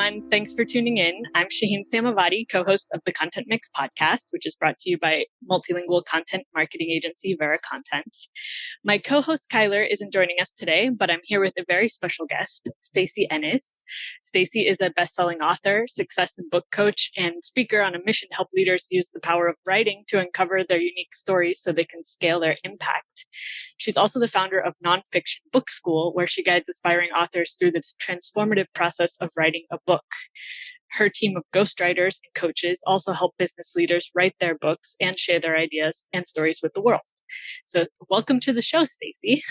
And thanks for tuning in. I'm Shaheen Samavati, co-host of the Content Mix podcast, which is brought to you by multilingual content marketing agency Vera Content. My co-host Kyler isn't joining us today, but I'm here with a very special guest, Stacy Ennis. Stacy is a best-selling author, success and book coach, and speaker on a mission to help leaders use the power of writing to uncover their unique stories so they can scale their impact. She's also the founder of Nonfiction Book School, where she guides aspiring authors through this transformative process of writing a book. Her team of ghostwriters and coaches also help business leaders write their books and share their ideas and stories with the world. So welcome to the show, Stacy.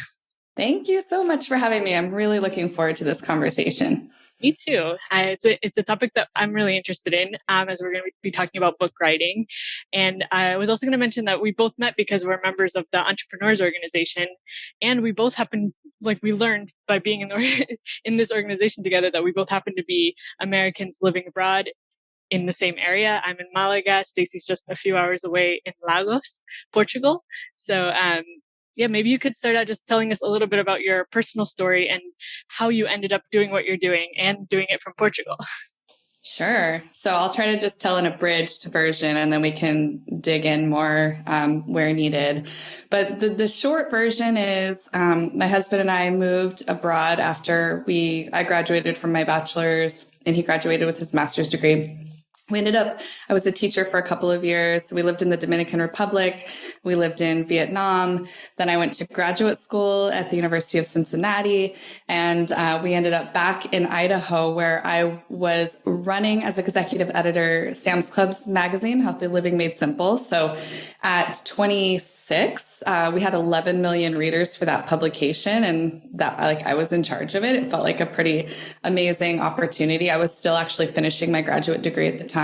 Thank you so much for having me. I'm really looking forward to this conversation. Me too. It's a topic that I'm really interested in as we're going to be talking about book writing. And I was also going to mention that we both met because we're members of the Entrepreneurs Organization. And we both we learned by being in this organization together that we both happen to be Americans living abroad in the same area. I'm in Malaga. Stacy's just a few hours away in Lagos, Portugal. So, maybe you could start out just telling us a little bit about your personal story and how you ended up doing what you're doing and doing it from Portugal. Sure. So I'll try to just tell an abridged version and then we can dig in more where needed. But the short version is my husband and I moved abroad after I graduated from my bachelor's and he graduated with his master's degree. I was a teacher for a couple of years. We lived in the Dominican Republic. We lived in Vietnam. Then I went to graduate school at the University of Cincinnati. And we ended up back in Idaho, where I was running as executive editor, Sam's Club's magazine, Healthy Living Made Simple. So at 26, we had 11 million readers for that publication. And that I was in charge of it. It felt like a pretty amazing opportunity. I was still actually finishing my graduate degree at the time.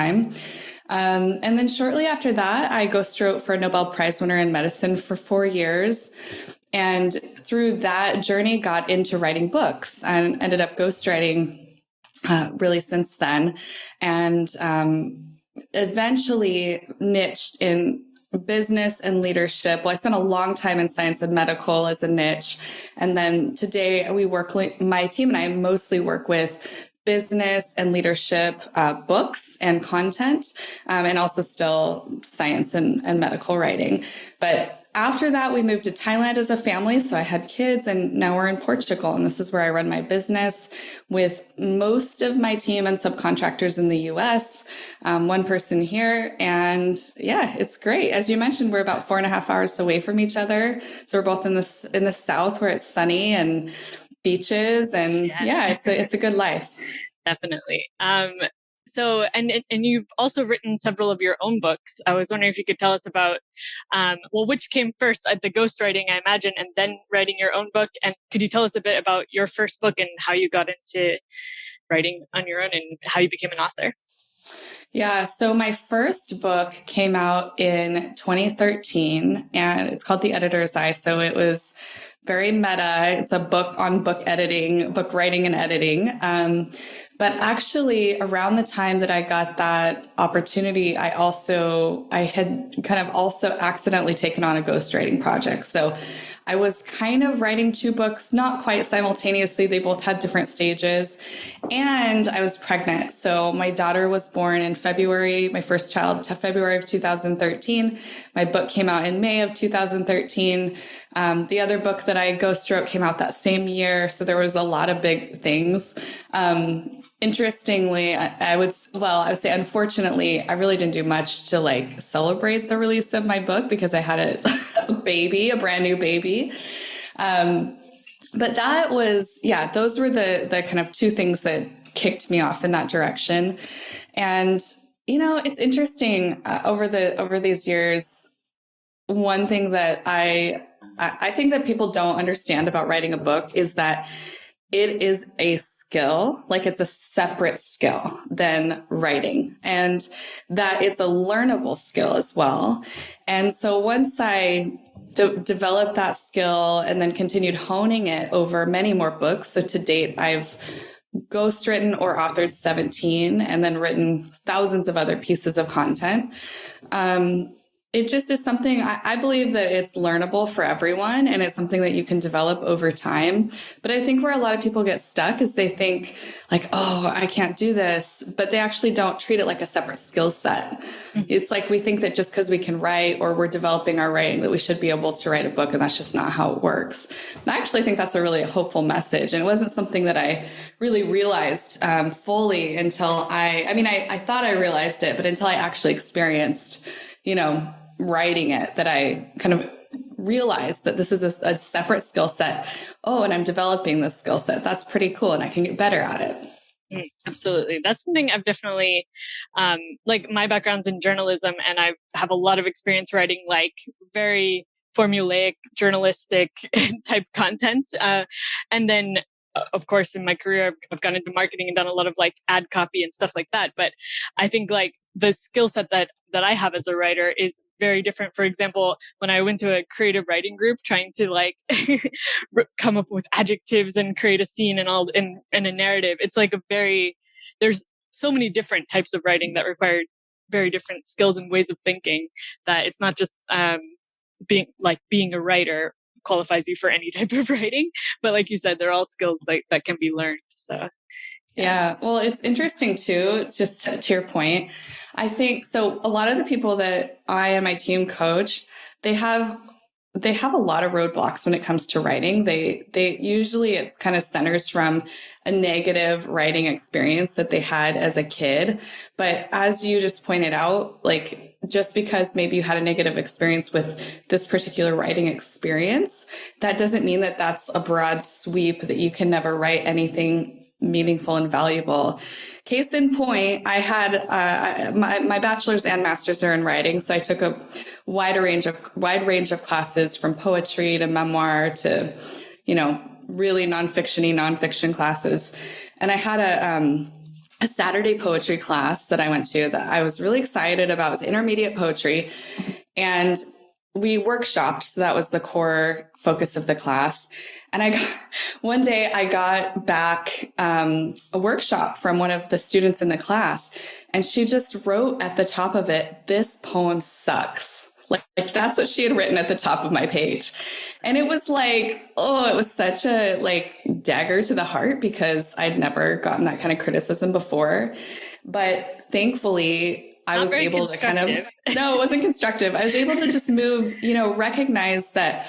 And then shortly after that, I ghostwrote for a Nobel Prize winner in medicine for 4 years. And through that journey, got into writing books and ended up ghostwriting really since then. And eventually niched in business and leadership. Well, I spent a long time in science and medical as a niche. And then today my team and I mostly work with business and leadership books and content, and also still science and medical writing. But after that, we moved to Thailand as a family. So I had kids and now we're in Portugal. And this is where I run my business with most of my team and subcontractors in the US, one person here. And yeah, it's great. As you mentioned, we're about 4.5 hours away from each other. So we're both in the South where it's sunny and beaches and it's a good life. Definitely. So you've also written several of your own books. I was wondering if you could tell us about, which came first, the ghostwriting, I imagine, and then writing your own book. And could you tell us a bit about your first book and how you got into writing on your own and how you became an author? Yeah, so my first book came out in 2013 and it's called The Editor's Eye. So it was very meta. It's a book on book writing and editing. But actually around the time that I got that opportunity, I had kind of also accidentally taken on a ghostwriting project. So I was kind of writing 2 books, not quite simultaneously. They both had different stages. And I was pregnant. So my daughter was born in February, my first child, February of 2013. My book came out in May of 2013. The other book that I ghostwrote came out that same year. So there was a lot of big things. Interestingly, I would say, unfortunately, I really didn't do much to celebrate the release of my book because I had a brand new baby. But that was, those were the kind of 2 things that kicked me off in that direction. And, it's interesting over these years. One thing that I think that people don't understand about writing a book is that it is a skill, it's a separate skill than writing, and that it's a learnable skill as well. And so once I developed that skill and then continued honing it over many more books. So to date, I've ghostwritten or authored 17 and then written thousands of other pieces of content. It just is something I believe that it's learnable for everyone and it's something that you can develop over time. But I think where a lot of people get stuck is they think like, oh, I can't do this, but they actually don't treat it like a separate skill set. It's like we think that just because we can write or we're developing our writing that we should be able to write a book, and that's just not how it works. And I actually think that's a really hopeful message. And it wasn't something that I really realized fully until I thought I realized it, but until I actually experienced, writing it, that I kind of realized that this is a separate skill set. Oh, and I'm developing this skill set. That's pretty cool. And I can get better at it. Absolutely. That's something I've definitely, like my background's in journalism and I have a lot of experience writing like very formulaic journalistic type content. And then of course, in my career, I've gone into marketing and done a lot of like ad copy and stuff like that. But I think like the skill set that I have as a writer is very different. For example, when I went to a creative writing group trying to like come up with adjectives and create a scene and all in a narrative, it's like there's so many different types of writing that require very different skills and ways of thinking, that it's not just being a writer qualifies you for any type of writing, but like you said, they're all skills that can be learned. So yeah. Well, it's interesting too, just to your point. I think so. A lot of the people that I and my team coach, they have a lot of roadblocks when it comes to writing. They usually it's kind of centers from a negative writing experience that they had as a kid. But as you just pointed out, like just because maybe you had a negative experience with this particular writing experience, that doesn't mean that that's a broad sweep that you can never write anything meaningful and valuable. Case in point, I had my bachelor's and master's are in writing, so I took a wide range of classes, from poetry to memoir to, really nonfiction classes. And I had a Saturday poetry class that I went to that I was really excited about. It was intermediate poetry, and we workshopped. So that was the core focus of the class. And one day I got back a workshop from one of the students in the class, and she just wrote at the top of it, "This poem sucks." Like that's what she had written at the top of my page. And it was like, oh, it was such a like dagger to the heart, because I'd never gotten that kind of criticism before. But thankfully, I was able to no, it wasn't constructive. I was able to just move, recognize that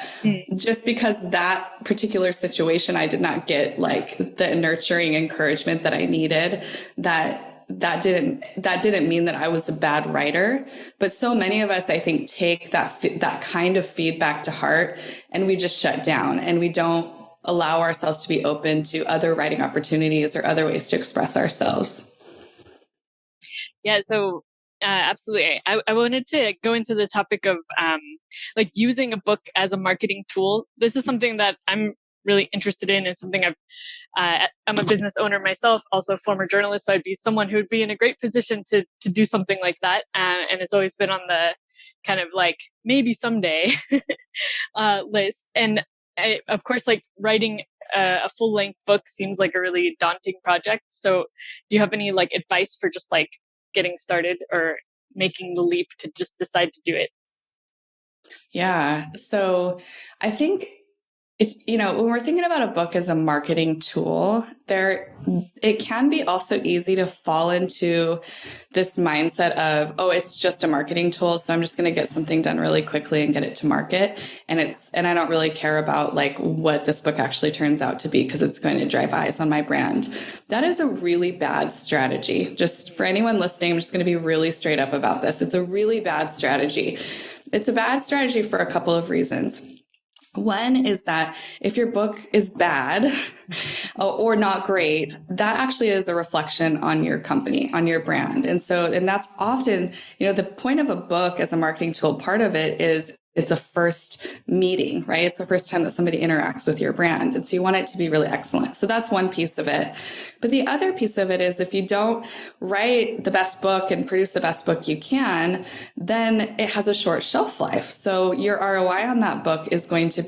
just because that particular situation, I did not get like the nurturing encouragement that I needed, that didn't mean that I was a bad writer. But so many of us, I think, take that kind of feedback to heart, and we just shut down and we don't allow ourselves to be open to other writing opportunities or other ways to express ourselves. Yeah. So absolutely. I wanted to go into the topic of like using a book as a marketing tool. This is something that I'm really interested in, and something I'm a business owner myself, also a former journalist. So I'd be someone who would be in a great position to do something like that. And it's always been on the kind of like maybe someday list. And of course, like writing a full length book seems like a really daunting project. So do you have any like advice for just like getting started or making the leap to just decide to do it? Yeah. So I think it's, when we're thinking about a book as a marketing tool, it can be also easy to fall into this mindset of, oh, it's just a marketing tool, so I'm just going to get something done really quickly and get it to market. And I don't really care about like what this book actually turns out to be, because it's going to drive eyes on my brand. That is a really bad strategy. Just for anyone listening, I'm just going to be really straight up about this. It's a really bad strategy. It's a bad strategy for a couple of reasons. One is that if your book is bad or not great, that actually is a reflection on your company, on your brand. And that's often, the point of a book as a marketing tool, part of it is it's a first meeting, right? It's the first time that somebody interacts with your brand. And so you want it to be really excellent. So that's one piece of it. But the other piece of it is if you don't write the best book and produce the best book you can, then it has a short shelf life. So your ROI on that book is going to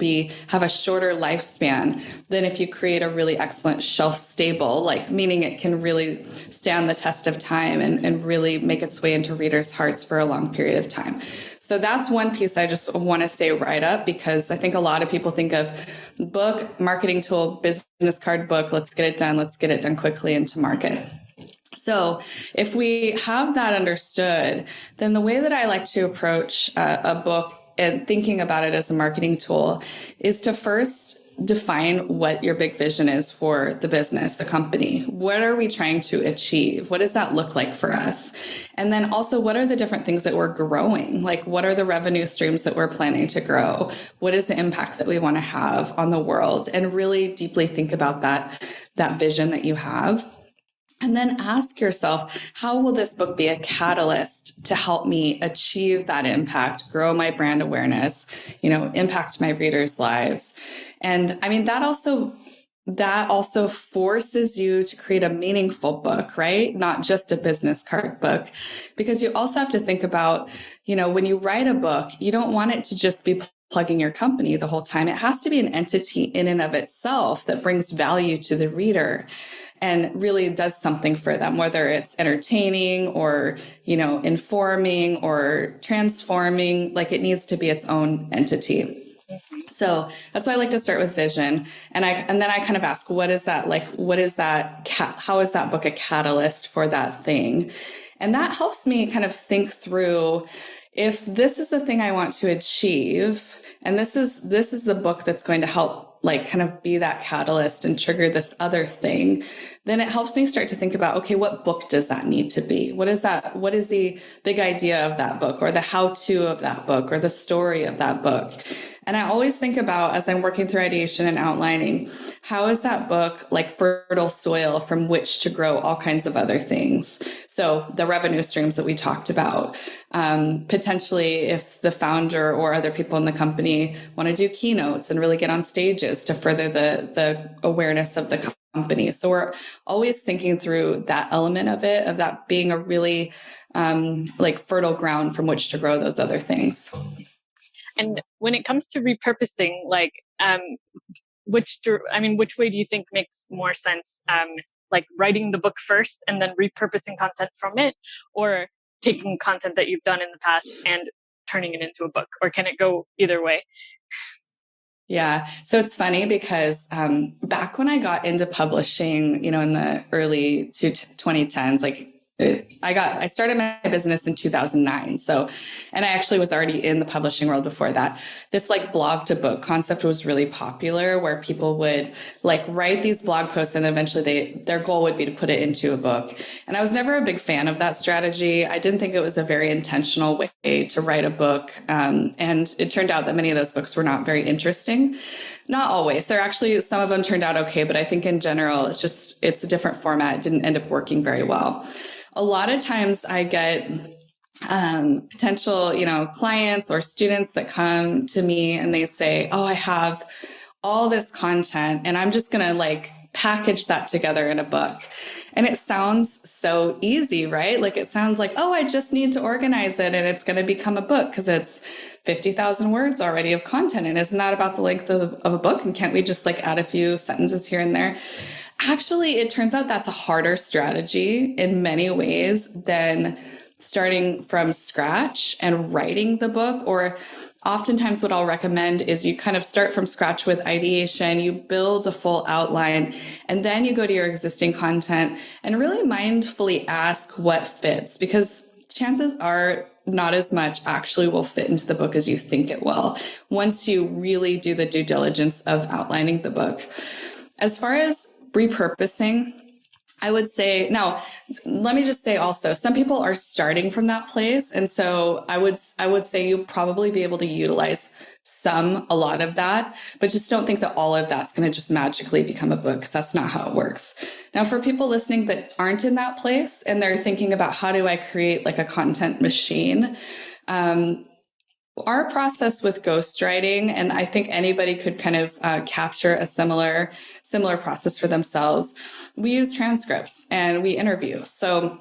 have a shorter lifespan than if you create a really excellent shelf stable, like meaning it can really stand the test of time and really make its way into readers' hearts for a long period of time. So that's one piece I just want to say right up, because I think a lot of people think of book, marketing tool, business card, book, let's get it done quickly into market. So if we have that understood, then the way that I like to approach a book and thinking about it as a marketing tool is to first define what your big vision is for the business, the company. What are we trying to achieve? What does that look like for us? And then also, what are the different things that we're growing? Like, what are the revenue streams that we're planning to grow? What is the impact that we want to have on the world? And really deeply think about that vision that you have. And then ask yourself, how will this book be a catalyst to help me achieve that impact, grow my brand awareness, impact my readers' lives? And I mean, that also forces you to create a meaningful book, right? Not just a business card book, because you also have to think about, when you write a book, you don't want it to just be plugging your company the whole time. It has to be an entity in and of itself that brings value to the reader and really does something for them, whether it's entertaining or, informing or transforming. Like, it needs to be its own entity. So that's why I like to start with vision. And then I kind of ask, what is that like? What is that? How is that book a catalyst for that thing? And that helps me kind of think through, if this is the thing I want to achieve, and this is the book that's going to help like kind of be that catalyst and trigger this other thing, then it helps me start to think about, okay, what book does that need to be? What is that? What is the big idea of that book, or the how-to of that book, or the story of that book? And I always think about, as I'm working through ideation and outlining, how is that book like fertile soil from which to grow all kinds of other things? So the revenue streams that we talked about, potentially if the founder or other people in the company want to do keynotes and really get on stages to further the awareness of the company. So we're always thinking through that element of it, of that being a really like fertile ground from which to grow those other things. And when it comes to repurposing, like, which way do you think makes more sense? Like writing the book first and then repurposing content from it, or taking content that you've done in the past and turning it into a book, or can it go either way? Yeah. So it's funny because back when I got into publishing, in the early 2010s, like I started my business in 2009. So, and I actually was already in the publishing world before that. This like blog to book concept was really popular, where people would like write these blog posts and eventually their goal would be to put it into a book. And I was never a big fan of that strategy. I didn't think it was a very intentional way to write a book. And it turned out that many of those books were not very interesting. Not always. Some of them turned out okay, but I think in general, it's a different format. It didn't end up working very well. A lot of times I get potential, clients or students that come to me and they say, oh, I have all this content and I'm just going to like package that together in a book. And it sounds so easy, right? Like it sounds like, oh, I just need to organize it and it's going to become a book because it's 50,000 words already of content. And isn't that about the length of a book? And can't we just like add a few sentences here and there? Actually, it turns out that's a harder strategy in many ways than starting from scratch and writing the book. Or oftentimes what I'll recommend is you kind of start from scratch with ideation, you build a full outline, and then you go to your existing content and really mindfully ask what fits, because chances are not as much actually will fit into the book as you think it will once you really do the due diligence of outlining the book. As far as repurposing, I would say, now, let me just say also, some people are starting from that place. And so I would say you'll probably be able to utilize a lot of that, but just don't think that all of that's going to just magically become a book, because that's not how it works. Now, for people listening that aren't in that place and they're thinking about how do I create like a content machine, our process with ghostwriting, and I think anybody could kind of capture a similar process for themselves. We use transcripts and we interview. So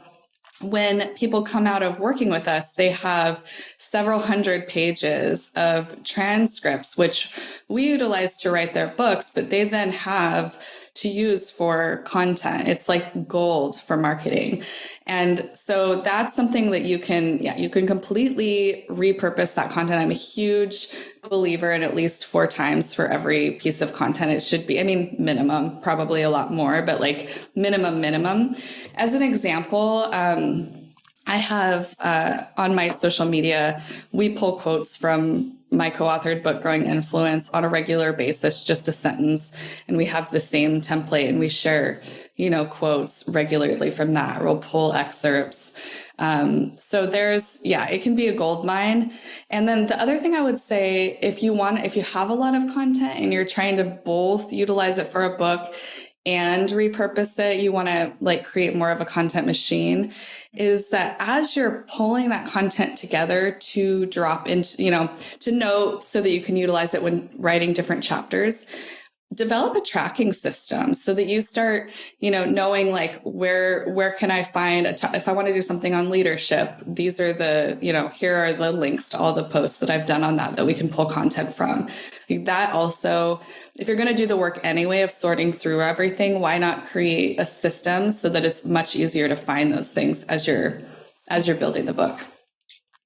when people come out of working with us, they have several hundred pages of transcripts, which we utilize to write their books, but they then have to use for content. It's like gold for marketing. And so that's something that you can completely repurpose that content. I'm a huge believer in at least 4 times for every piece of content it should be. I mean, minimum, probably a lot more, but like minimum. As an example, I have on my social media, we pull quotes from my co-authored book, Growing Influence, on a regular basis, just a sentence. And we have the same template and we share, quotes regularly from that. We'll pull excerpts. So it can be a gold mine. And then the other thing I would say, if you have a lot of content and you're trying to both utilize it for a book and repurpose it, you want to like create more of a content machine, is that as you're pulling that content together to drop into, to note so that you can utilize it when writing different chapters, develop a tracking system so that you start, knowing like where can I find if I want to do something on leadership, these are the, here are the links to all the posts that I've done on that we can pull content from. That also, if you're going to do the work anyway of sorting through everything, why not create a system so that it's much easier to find those things as you're building the book?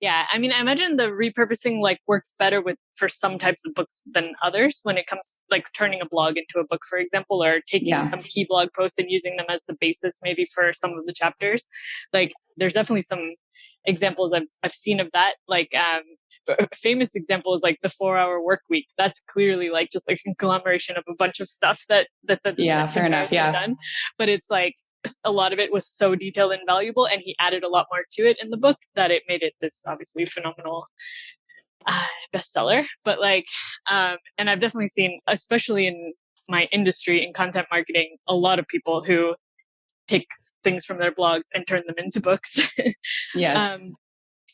Yeah, I mean, I imagine the repurposing like works better for some types of books than others when it comes like turning a blog into a book, for example, or taking some key blog posts and using them as the basis maybe for some of the chapters. Like there's definitely some examples I've seen of that. Like a famous example is like the 4-Hour Work Week. That's clearly like just like a conglomeration of a bunch of stuff that fair enough. Yeah. Done. But it's like a lot of it was so detailed and valuable, and he added a lot more to it in the book that it made it this obviously phenomenal bestseller. But like, and I've definitely seen, especially in my industry in content marketing, a lot of people who take things from their blogs and turn them into books. Yes.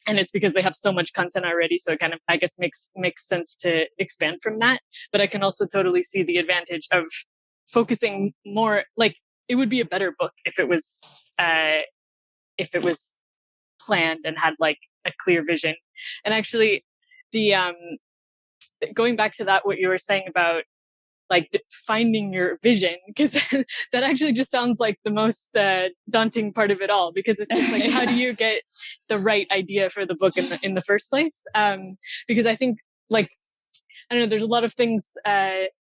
And it's because they have so much content already. So it kind of, I guess, makes sense to expand from that. But I can also totally see the advantage of focusing more, like it would be a better book if it was planned and had like a clear vision. And actually the, going back to that, what you were saying about like finding your vision, because that actually just sounds like the most daunting part of it all, because it's just like, how do you get the right idea for the book in the first place? Because I think like, I don't know, there's a lot of things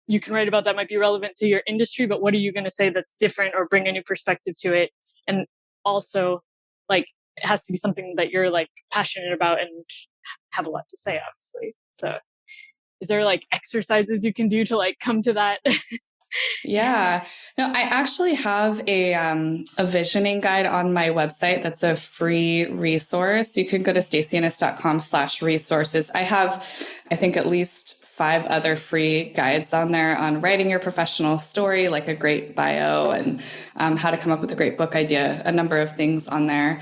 you can write about that might be relevant to your industry, but what are you going to say that's different or bring a new perspective to it? And also like, it has to be something that you're like passionate about and have a lot to say, obviously. So is there like exercises you can do to like come to that? Yeah. No, I actually have a visioning guide on my website. That's a free resource. You can go to stacyennis.com/resources. I have, I think, at least 5 other free guides on there on writing your professional story, like a great bio and how to come up with a great book idea, a number of things on there.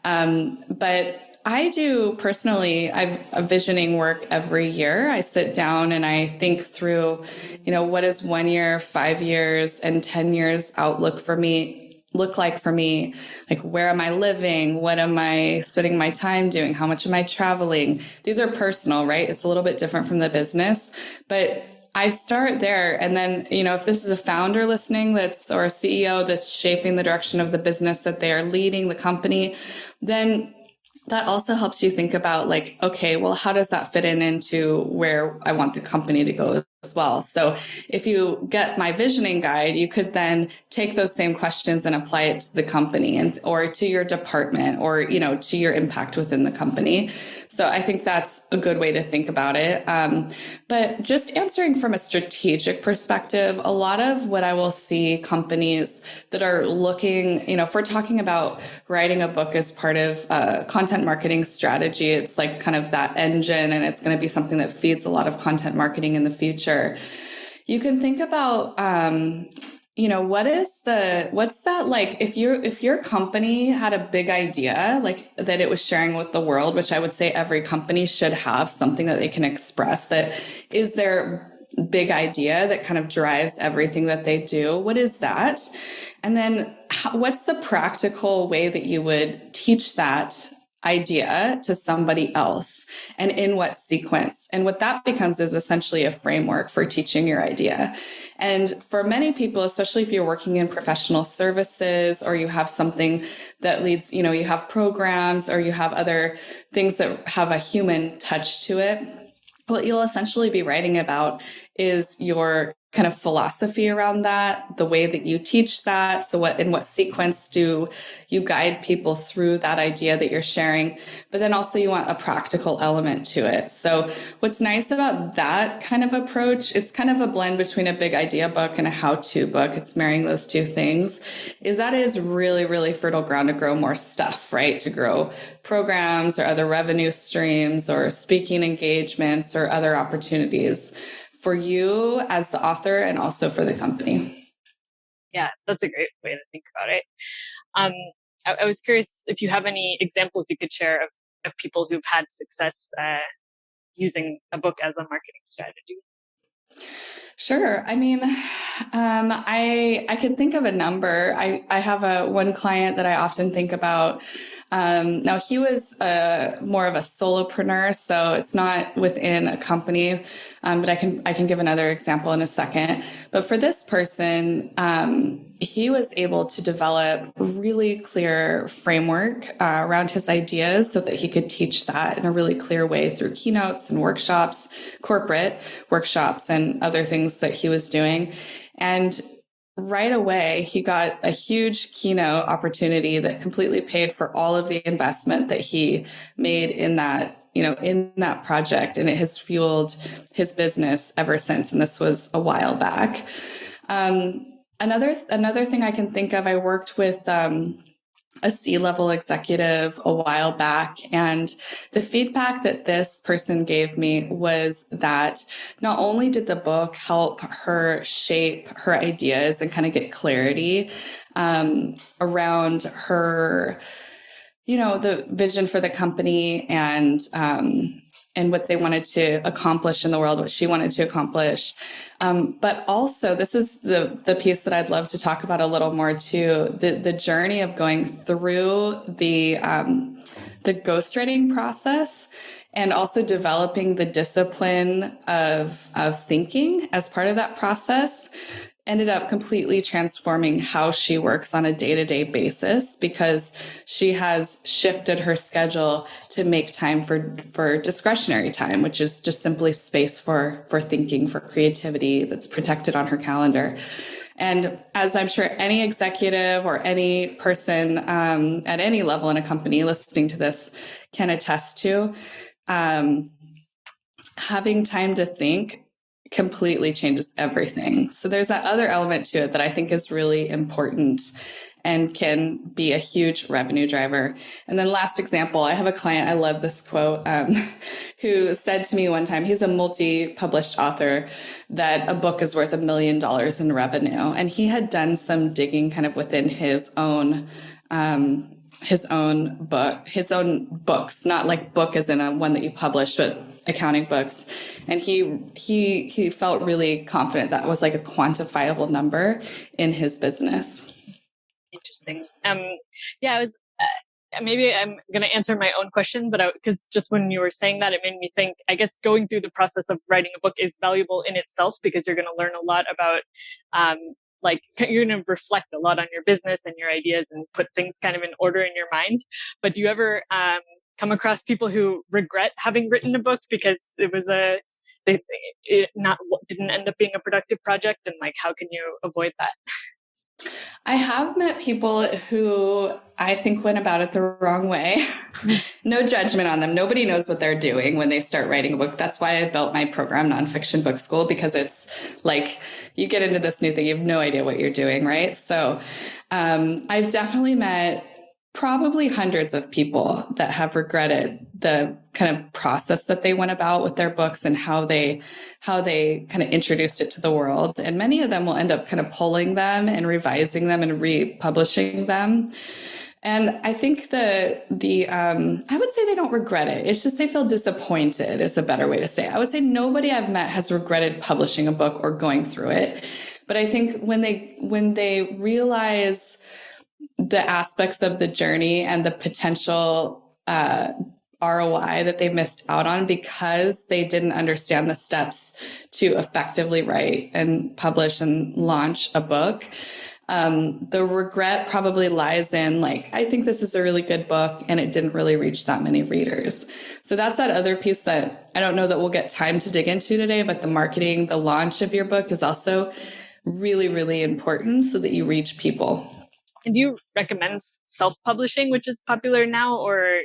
But I do personally, I've a visioning work every year. I sit down and I think through, what is 1 year, 5 years, and 10 years outlook for me look like for me? Like, where am I living? What am I spending my time doing? How much am I traveling? These are personal, right? It's a little bit different from the business, but I start there. And then, if this is a founder listening or a CEO that's shaping the direction of the business that they are leading the company, then that also helps you think about like, okay, well, how does that fit into where I want the company to go as well? So if you get my visioning guide, you could then take those same questions and apply it to the company or to your department or, to your impact within the company. So I think that's a good way to think about it. But just answering from a strategic perspective, a lot of what I will see companies that are looking, if we're talking about writing a book as part of content marketing strategy, it's like kind of that engine, and it's going to be something that feeds a lot of content marketing in the future. You can think about, what's that like if your company had a big idea like that it was sharing with the world, which I would say every company should have something that they can express that is their big idea that kind of drives everything that they do. What is that? And then what's the practical way that you would teach that idea to somebody else and in what sequence. And what that becomes is essentially a framework for teaching your idea. And for many people, especially if you're working in professional services or you have something that leads, you have programs or you have other things that have a human touch to it, what you'll essentially be writing about is your kind of philosophy around that, the way that you teach that. So in what sequence do you guide people through that idea that you're sharing? But then also you want a practical element to it. So what's nice about that kind of approach, it's kind of a blend between a big idea book and a how-to book. It's marrying those two things, is that is really, really fertile ground to grow more stuff, right? To grow programs or other revenue streams or speaking engagements or other opportunities for you as the author and also for the company. Yeah, that's a great way to think about it. I was curious if you have any examples you could share of people who've had success using a book as a marketing strategy. Sure. I mean, I can think of a number. I have one client that I often think about. Now he was more of a solopreneur, so it's not within a company. But I can give another example in a second. But for this person, he was able to develop a really clear framework around his ideas so that he could teach that in a really clear way through keynotes and workshops, corporate workshops, and other things that he was doing. And right away, he got a huge keynote opportunity that completely paid for all of the investment that he made in that project. And it has fueled his business ever since. And this was a while back. Another thing I can think of, I worked with a C-level executive a while back, and the feedback that this person gave me was that not only did the book help her shape her ideas and kind of get clarity around her, the vision for the company and what they wanted to accomplish in the world, what she wanted to accomplish. But also, this is the piece that I'd love to talk about a little more too, the journey of going through the ghostwriting process and also developing the discipline of thinking as part of that process ended up completely transforming how she works on a day-to-day basis because she has shifted her schedule to make time for discretionary time, which is just simply space for thinking, for creativity that's protected on her calendar. And as I'm sure any executive or any person at any level in a company listening to this can attest to, having time to think completely changes everything. So there's that other element to it that I think is really important and can be a huge revenue driver. And then last example, I have a client, I love this quote, who said to me one time, he's a multi-published author, that a book is worth $1 million in revenue. And he had done some digging kind of within his own books, not like book as in a one that you publish, but accounting books. And he felt really confident that was like a quantifiable number in his business. Interesting. Yeah, I was, maybe I'm going to answer my own question, but because just when you were saying that, it made me think, I guess going through the process of writing a book is valuable in itself because you're going to learn a lot about, you're going to reflect a lot on your business and your ideas and put things kind of in order in your mind. But do you ever come across people who regret having written a book because it was didn't end up being a productive project? And how can you avoid that? I have met people who I think went about it the wrong way. No judgment on them. Nobody knows what they're doing when they start writing a book. That's why I built my program, Nonfiction Book School, because it's like you get into this new thing, you have no idea what you're doing, right? So I've definitely met probably hundreds of people that have regretted the kind of process that they went about with their books and how they kind of introduced it to the world. And many of them will end up kind of pulling them and revising them and republishing them. And I think I would say they don't regret it. It's just they feel disappointed is a better way to say it. I would say nobody I've met has regretted publishing a book or going through it. But I think when they realize the aspects of the journey and the potential ROI that they missed out on because they didn't understand the steps to effectively write and publish and launch a book. The regret probably lies in like, I think this is a really good book and it didn't really reach that many readers. So that's that other piece that I don't know that we'll get time to dig into today, but the marketing, the launch of your book is also really, really important so that you reach people. And do you recommend self-publishing, which is popular now, or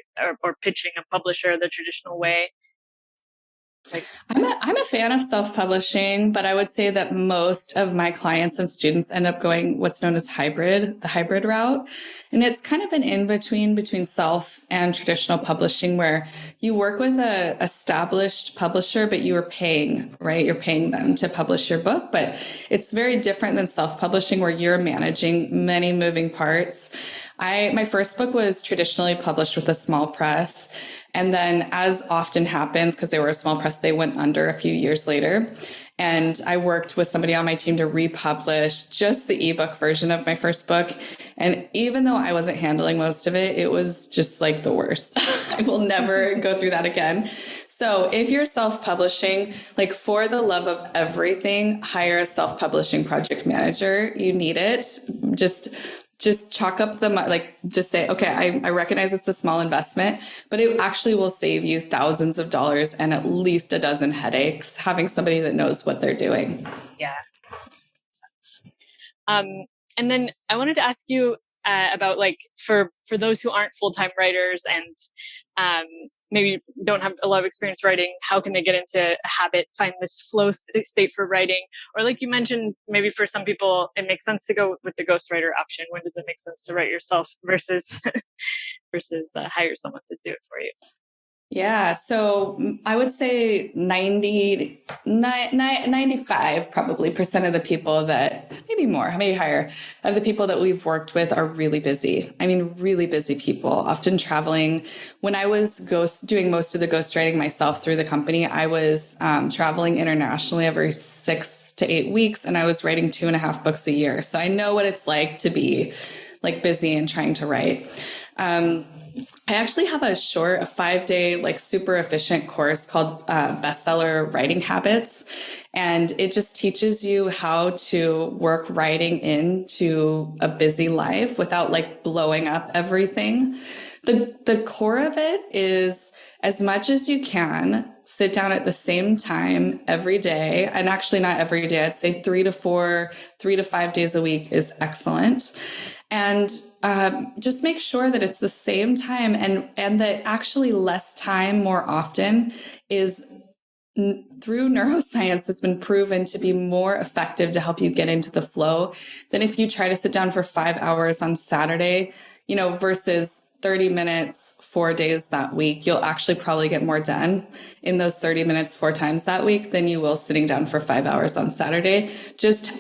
pitching a publisher the traditional way? I'm a fan of self-publishing, but I would say that most of my clients and students end up going what's known as the hybrid route. And it's kind of an in-between self and traditional publishing where you work with a established publisher, but you are paying, right? You're paying them to publish your book, but it's very different than self-publishing where you're managing many moving parts. My first book was traditionally published with a small press. And then, as often happens, because they were a small press, they went under a few years later. And I worked with somebody on my team to republish just the ebook version of my first book. And even though I wasn't handling most of it, it was just like the worst. I will never go through that again. So if you're self-publishing, like for the love of everything, hire a self-publishing project manager. You need it. Just chalk up just say, okay, I recognize it's a small investment, but it actually will save you thousands of dollars and at least a dozen headaches having somebody that knows what they're doing. Yeah. Makes sense. And then I wanted to ask you about like, for those who aren't full-time writers and maybe don't have a lot of experience writing, how can they get into a habit, find this flow state for writing? Or like you mentioned, maybe for some people, it makes sense to go with the ghostwriter option. When does it make sense to write yourself versus hire someone to do it for you? Yeah. So I would say 95 probably percent of the people that, maybe more, maybe higher, of the people that we've worked with are really busy. I mean, really busy people, often traveling. When I was doing most of the ghostwriting myself through the company, I was traveling internationally every 6 to 8 weeks, and I was writing 2.5 books a year. So I know what it's like to be like busy and trying to write. I actually have a 5-day, like super efficient course called Bestseller Writing Habits. And it just teaches you how to work writing into a busy life without like blowing up everything. The core of it is, as much as you can, sit down at the same time every day. And actually not every day. I'd say 3 to 5 days a week is excellent. And just make sure that it's the same time and that actually less time more often is through neuroscience has been proven to be more effective to help you get into the flow than if you try to sit down for 5 hours on Saturday, versus 30 minutes, 4 days that week. You'll actually probably get more done in those 30 minutes 4 times that week than you will sitting down for 5 hours on Saturday, just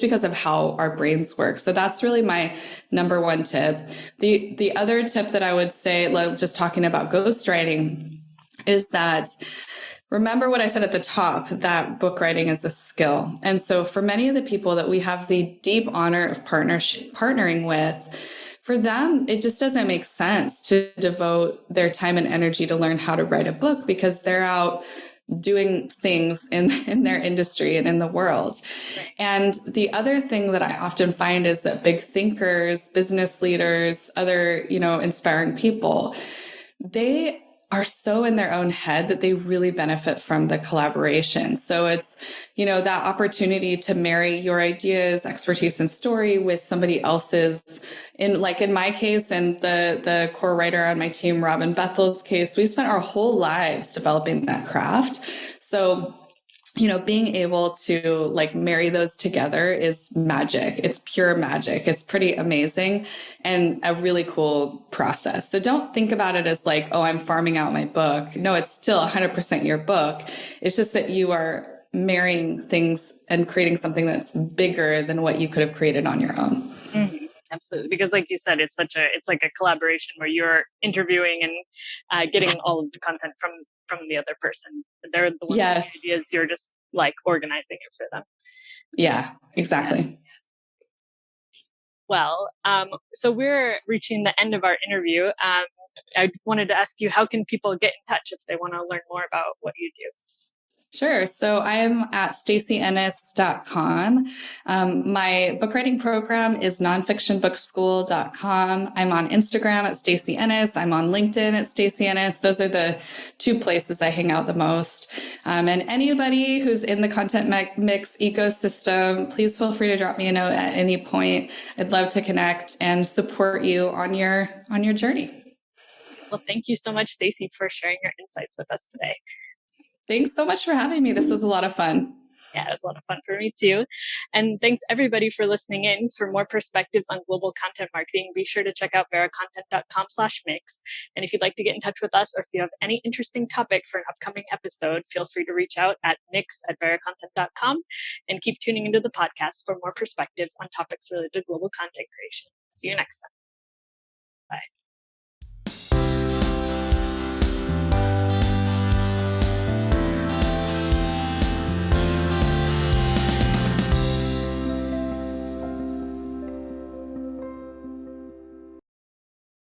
because of how our brains work. So that's really my number one tip. The other tip that I would say, like just talking about ghostwriting, is that remember what I said at the top, that book writing is a skill. And so for many of the people that we have the deep honor of partnering with, for them, it just doesn't make sense to devote their time and energy to learn how to write a book because they're out doing things in their industry and in the world. And the other thing that I often find is that big thinkers, business leaders, other, inspiring people, they are so in their own head that they really benefit from the collaboration. So it's, that opportunity to marry your ideas, expertise, and story with somebody else's. In my case and the core writer on my team, Robin Bethel's case, we spent our whole lives developing that craft. So being able to marry those together is magic. It's pure magic. It's pretty amazing and a really cool process. So don't think about it as I'm farming out my book. No, it's still 100% your book. It's just that you are marrying things and creating something that's bigger than what you could have created on your own. Mm-hmm. Absolutely. Because like you said, it's like a collaboration where you're interviewing and getting all of the content from the other person. They're the ones Yes. with the ideas. You're just organizing it for them. Yeah, exactly. Yeah. Well, so we're reaching the end of our interview. I wanted to ask you, how can people get in touch if they want to learn more about what you do? Sure. So I'm at stacyennis.com. My book writing program is nonfictionbookschool.com. I'm on Instagram at Stacy Ennis. I'm on LinkedIn at Stacy Ennis. Those are the two places I hang out the most. And anybody who's in the Content Mix ecosystem, please feel free to drop me a note at any point. I'd love to connect and support you on your journey. Well, thank you so much, Stacy, for sharing your insights with us today. Thanks so much for having me. This was a lot of fun. Yeah, it was a lot of fun for me too. And thanks everybody for listening in. For more perspectives on global content marketing, be sure to check out veracontent.com/mix. And if you'd like to get in touch with us, or if you have any interesting topic for an upcoming episode, feel free to reach out at mix@veracontent.com, and keep tuning into the podcast for more perspectives on topics related to global content creation. See you next time. Bye.